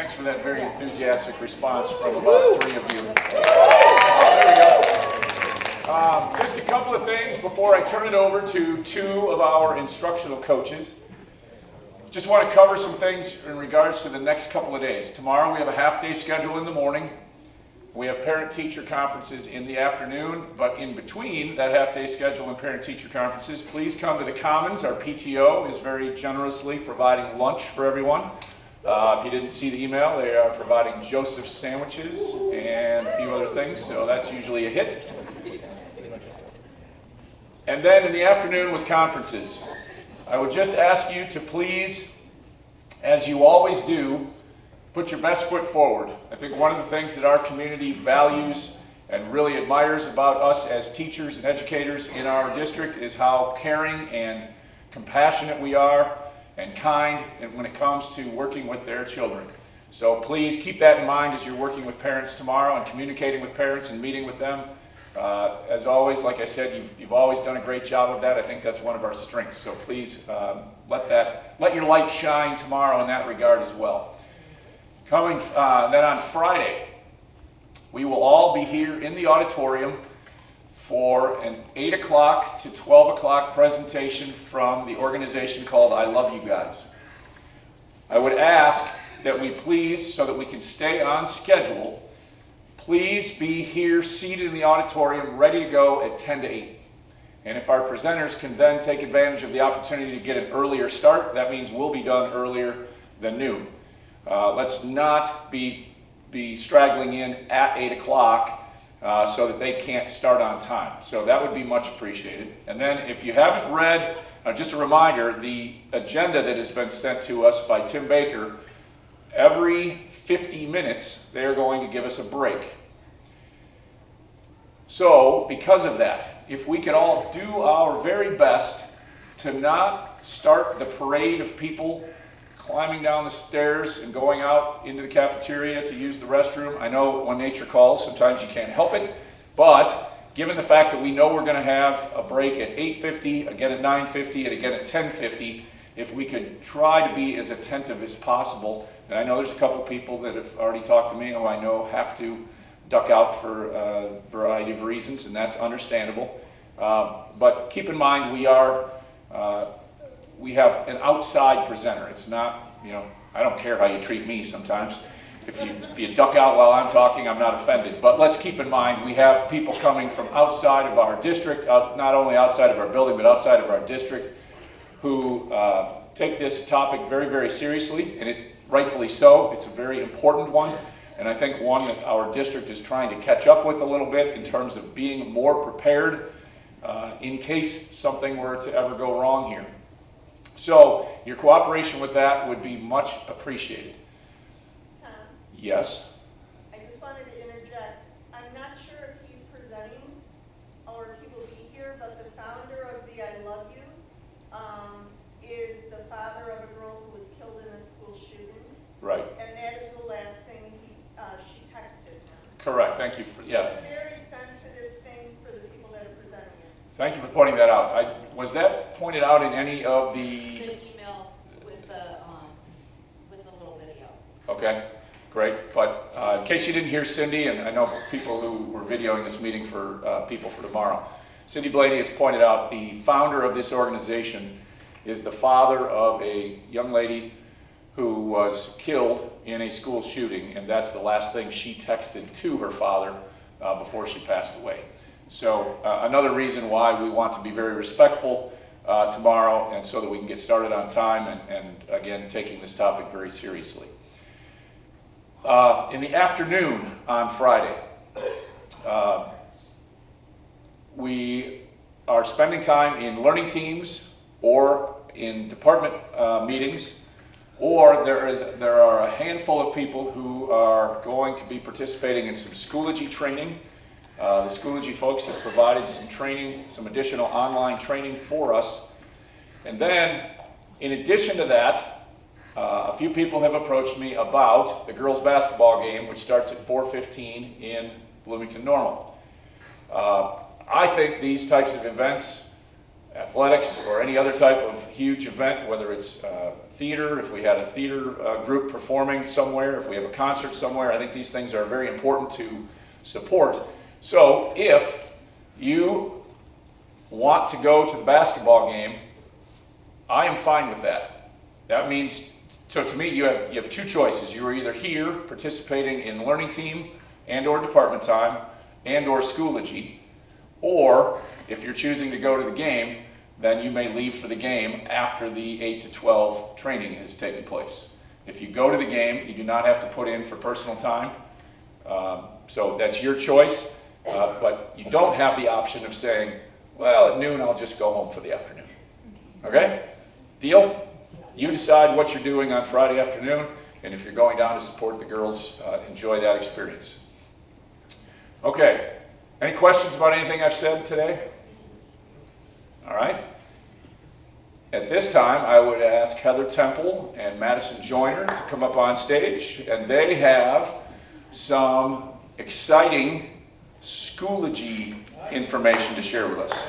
Thanks for that very enthusiastic response from about 3 of you. Oh, there we go. Just a couple of things before I turn it over to 2 of our instructional coaches. Just want to cover some things in regards to the next couple of days. Tomorrow we have a half-day schedule in the morning. We have parent-teacher conferences in the afternoon, but in between that half-day schedule and parent-teacher conferences, please come to the Commons. Our PTO is very generously providing lunch for everyone. If you didn't see the email, they are providing Joseph's sandwiches and a few other things, so that's usually a hit. And then in the afternoon with conferences, I would just ask you to please, as you always do, put your best foot forward. I think one of the things that our community values and really admires about us as teachers and educators in our district is how caring and compassionate we are and kind when it comes to working with their children. So please keep that in mind as you're working with parents tomorrow and communicating with parents and meeting with them. As always, like I said, you've always done a great job of that. I think that's one of our strengths. So please let your light shine tomorrow in that regard as well. Coming then on Friday, we will all be here in the auditorium for an 8 o'clock to 12 o'clock presentation from the organization called I Love You Guys. I would ask that we please, so that we can stay on schedule, please be here seated in the auditorium ready to go at 10 to 8. And if our presenters can then take advantage of the opportunity to get an earlier start, that means we'll be done earlier than noon. Let's not be straggling in at 8 o'clock so that they can't start on time. So that would be much appreciated. And then if you haven't read, just a reminder, the agenda that has been sent to us by Tim Baker, every 50 minutes they're going to give us a break. So because of that, if we can all do our very best to not start the parade of people climbing down the stairs and going out into the cafeteria to use the restroom. I know when nature calls, sometimes you can't help it, but given the fact that we know we're going to have a break at 8:50, again at 9:50, and again at 10:50, if we could try to be as attentive as possible. And I know there's a couple people that have already talked to me who I know have to duck out for a variety of reasons, and that's understandable. But keep in mind, we have an outside presenter. It's not, I don't care how you treat me sometimes. If you duck out while I'm talking, I'm not offended. But let's keep in mind, we have people coming from outside of our district, not only outside of our building, but outside of our district, who take this topic very, very seriously, and rightfully so. It's a very important one, and I think one that our district is trying to catch up with a little bit in terms of being more prepared in case something were to ever go wrong here. So your cooperation with that would be much appreciated. Tom? Yes? I just wanted to interject. I'm not sure if he's presenting or if he will be here, but the founder of the I Love You is the father of a girl who was killed in a school shooting. Right. And that is the last thing she texted him. Correct. Thank you. It's a very sensitive thing for the people that are presenting it. Thank you for pointing that out. Was that pointed out in any of the... An email with the little video. Okay, great. But in case you didn't hear Cindy, and I know people who were videoing this meeting for people for tomorrow, Cindy Blaney has pointed out the founder of this organization is the father of a young lady who was killed in a school shooting, and that's the last thing she texted to her father before she passed away. So another reason why we want to be very respectful tomorrow, and so that we can get started on time, and again, taking this topic very seriously. In the afternoon on Friday, we are spending time in learning teams or in department meetings, or there are a handful of people who are going to be participating in some Schoology training. The Schoology folks have provided some training, some additional online training for us. And then, in addition to that, a few people have approached me about the girls' basketball game, which starts at 4:15 in Bloomington Normal. I think these types of events athletics or any other type of huge event, whether it's theater, if we had a theater group performing somewhere, if we have a concert somewhere, I think these things are very important to support. So if you want to go to the basketball game, I am fine with that. That means, so to me, you have two choices. You are either here participating in learning team and or department time and or Schoology, or if you're choosing to go to the game, then you may leave for the game after the 8 to 12 training has taken place. If you go to the game, you do not have to put in for personal time. So that's your choice, but you don't have the option of saying, well, at noon I'll just go home for the afternoon. Okay? Deal? You decide what you're doing on Friday afternoon, and if you're going down to support the girls, enjoy that experience. Okay. Any questions about anything I've said today? All right. At this time, I would ask Heather Temple and Madison Joyner to come up on stage, and they have some exciting Schoology information to share with us.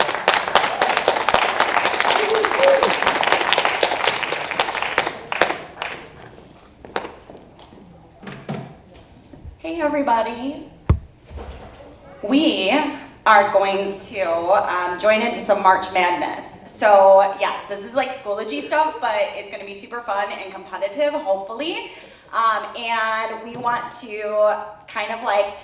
Hey everybody. We are going to join into some March Madness. So yes, this is like Schoology stuff, but it's going to be super fun and competitive, hopefully. And we want to kind of like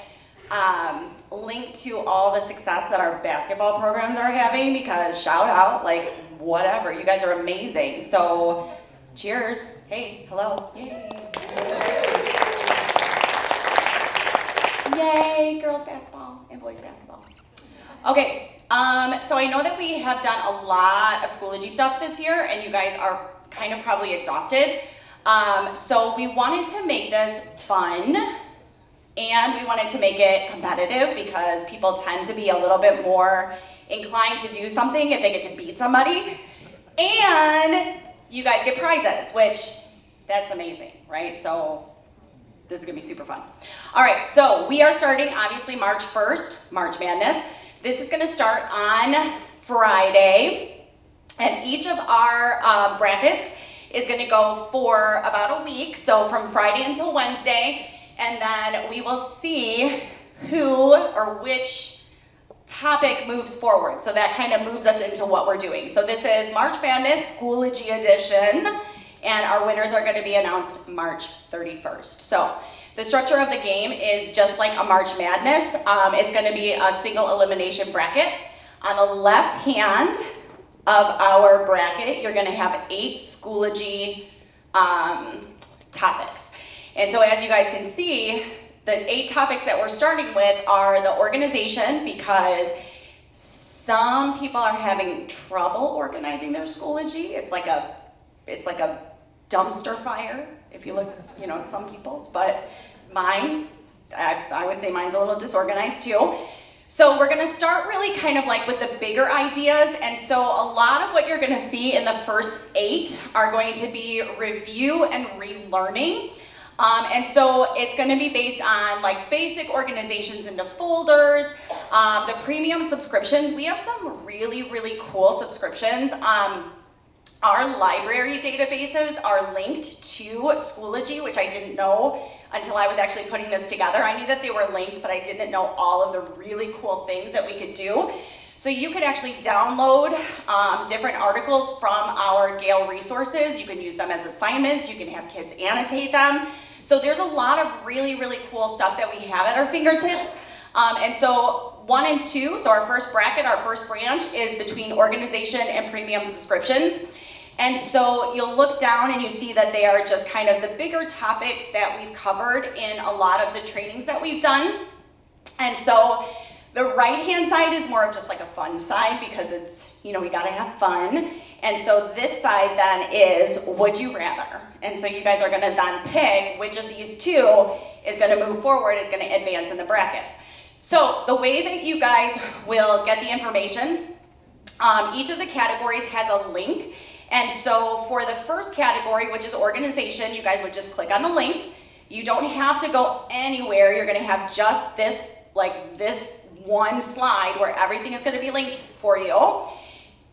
link to all the success that our basketball programs are having, because shout out, like whatever, you guys are amazing. So cheers. Hey, hello. Yay. Yay, girls basketball and boys basketball. Okay, so I know that we have done a lot of Schoology stuff this year, and you guys are kind of probably exhausted. So we wanted to make this fun, and we wanted to make it competitive, because people tend to be a little bit more inclined to do something if they get to beat somebody. And you guys get prizes, which that's amazing, right? So this is gonna be super fun. All right, so we are starting obviously March 1st, March Madness. This is gonna start on Friday, and each of our brackets is gonna go for about a week, so from Friday until Wednesday, and then we will see who or which topic moves forward. So that kind of moves us into what we're doing. So this is March Madness Schoology edition, and our winners are going to be announced March 31st. So the structure of the game is just like a March Madness. It's going to be a single elimination bracket. On the left hand of our bracket, you're going to have 8 Schoology topics. And so as you guys can see, the 8 topics that we're starting with are the organization, because some people are having trouble organizing their Schoology. It's like a dumpster fire, if you look, at some people's, but mine, I would say mine's a little disorganized too. So we're gonna start really kind of like with the bigger ideas, and so a lot of what you're gonna see in the first 8 are going to be review and relearning. And so it's going to be based on like basic organizations into folders, the premium subscriptions. We have some really, really cool subscriptions. Our library databases are linked to Schoology, which I didn't know until I was actually putting this together. I knew that they were linked, but I didn't know all of the really cool things that we could do. So you could actually download different articles from our Gale resources. You can use them as assignments. You can have kids annotate them. So there's a lot of really, really cool stuff that we have at our fingertips. And so 1 and 2, so our first bracket, our first branch is between organization and premium subscriptions. And so you'll look down and you see that they are just kind of the bigger topics that we've covered in a lot of the trainings that we've done. And so the right-hand side is more of just like a fun side, because it's, we gotta have fun. And so this side then is would you rather? And so you guys are gonna then pick which of these 2 is gonna move forward, is gonna advance in the brackets. So the way that you guys will get the information, each of the categories has a link. And so for the first category, which is organization, you guys would just click on the link. You don't have to go anywhere. You're gonna have just this one slide where everything is gonna be linked for you.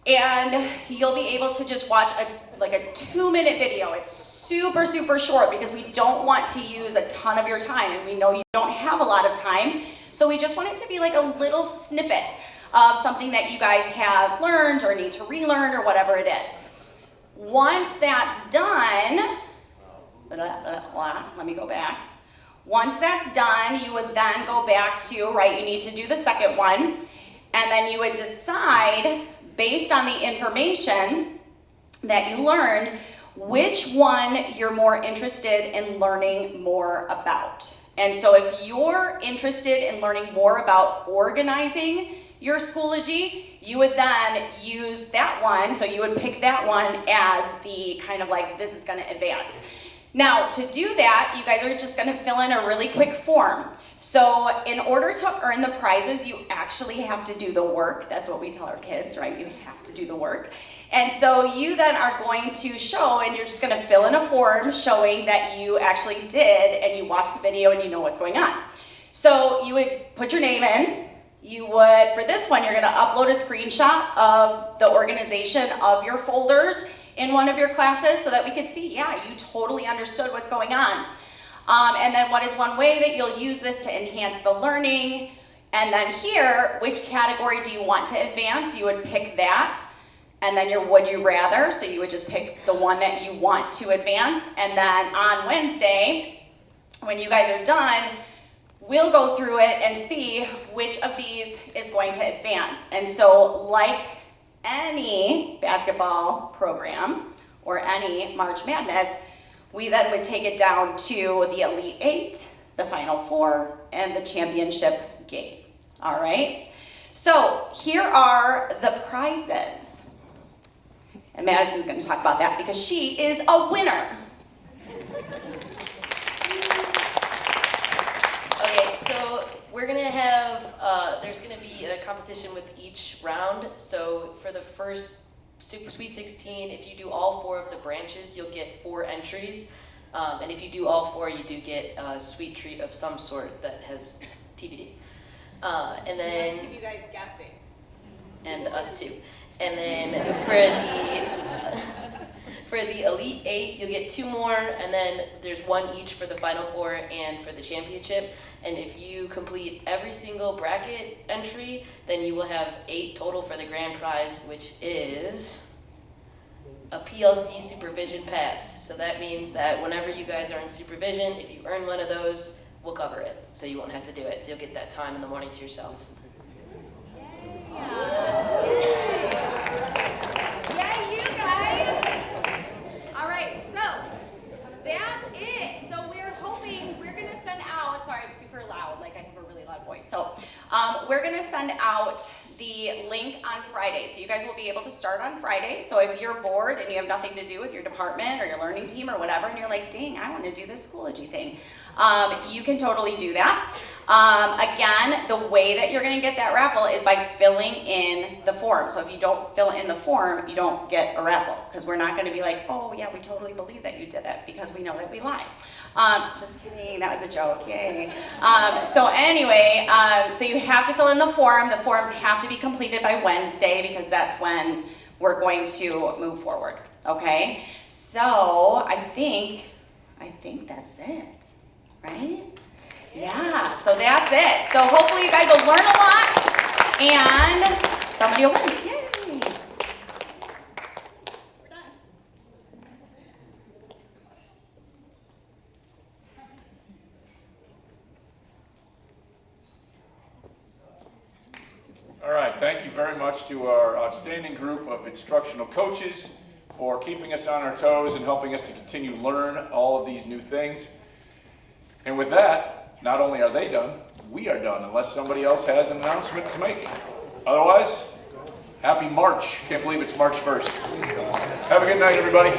And you'll be able to just watch like a 2-minute video. It's super, super short because we don't want to use a ton of your time, and we know you don't have a lot of time. So we just want it to be like a little snippet of something that you guys have learned or need to relearn or whatever it is. Once that's done, let me go back. Once that's done, you would then go back to, right, you need to do the second one, and then you would decide, based on the information that you learned, which one you're more interested in learning more about. And so if you're interested in learning more about organizing your Schoology, you would then use that one, so you would pick that one as the kind of like, this is gonna advance. Now, to do that, you guys are just gonna fill in a really quick form. So in order to earn the prizes, you actually have to do the work. That's what we tell our kids, right? You have to do the work. And so you then are going to show, and you're just gonna fill in a form showing that you actually did, and you watched the video and you know what's going on. So you would put your name in. You would, for this one, you're gonna upload a screenshot of the organization of your folders in one of your classes so that we could see, yeah, you totally understood what's going on. And then what is one way that you'll use this to enhance the learning? And then here, which category do you want to advance? You would pick that. And then your would you rather, so you would just pick the one that you want to advance. And then on Wednesday, when you guys are done, we'll go through it and see which of these is going to advance. And so like any basketball program or any March Madness, we then would take it down to the Elite Eight, the Final Four, and the championship game. All right? So here are the prizes. And Madison's going to talk about that because she is a winner. Okay, so we're gonna have, there's gonna be a competition with each round. So for the first Super Sweet 16, if you do all 4 of the branches, you'll get 4 entries. And if you do all 4, you do get a sweet treat of some sort that has TBD. And then... keep you guys guessing. And us too. And then for the Elite 8, you'll get 2 more, and then there's 1 each for the Final Four and for the championship. And if you complete every single bracket entry, then you will have 8 total for the grand prize, which is a PLC supervision pass. So that means that whenever you guys are in supervision, if you earn one of those, we'll cover it. So you won't have to do it. So you'll get that time in the morning to yourself. Yay, you guys! All right, so that's it. So we're hoping we're gonna send out. Sorry, I'm super loud. Like I have a really loud voice. So we're gonna send out the link on Friday. So you guys will be able to start on Friday. So if you're bored and you have nothing to do with your department or your learning team or whatever, and you're like, dang, I wanna do this Schoology thing, you can totally do that. Again, the way that you're gonna get that raffle is by filling in the form. So if you don't fill in the form, you don't get a raffle, because we're not gonna be like, oh yeah, we totally believe that you did it, because we know that we lie. Just kidding, that was a joke, yay. So anyway, so you have to fill in the form. The forms have to be completed by Wednesday, because that's when we're going to move forward, okay? So I think that's it, right? Yeah, so that's it. So hopefully you guys will learn a lot, and somebody will win. Yay! We're done. All right, thank you very much to our outstanding group of instructional coaches for keeping us on our toes and helping us to continue to learn all of these new things. And with that, not only are they done, we are done, unless somebody else has an announcement to make. Otherwise, happy March. Can't believe it's March 1st. Have a good night, everybody.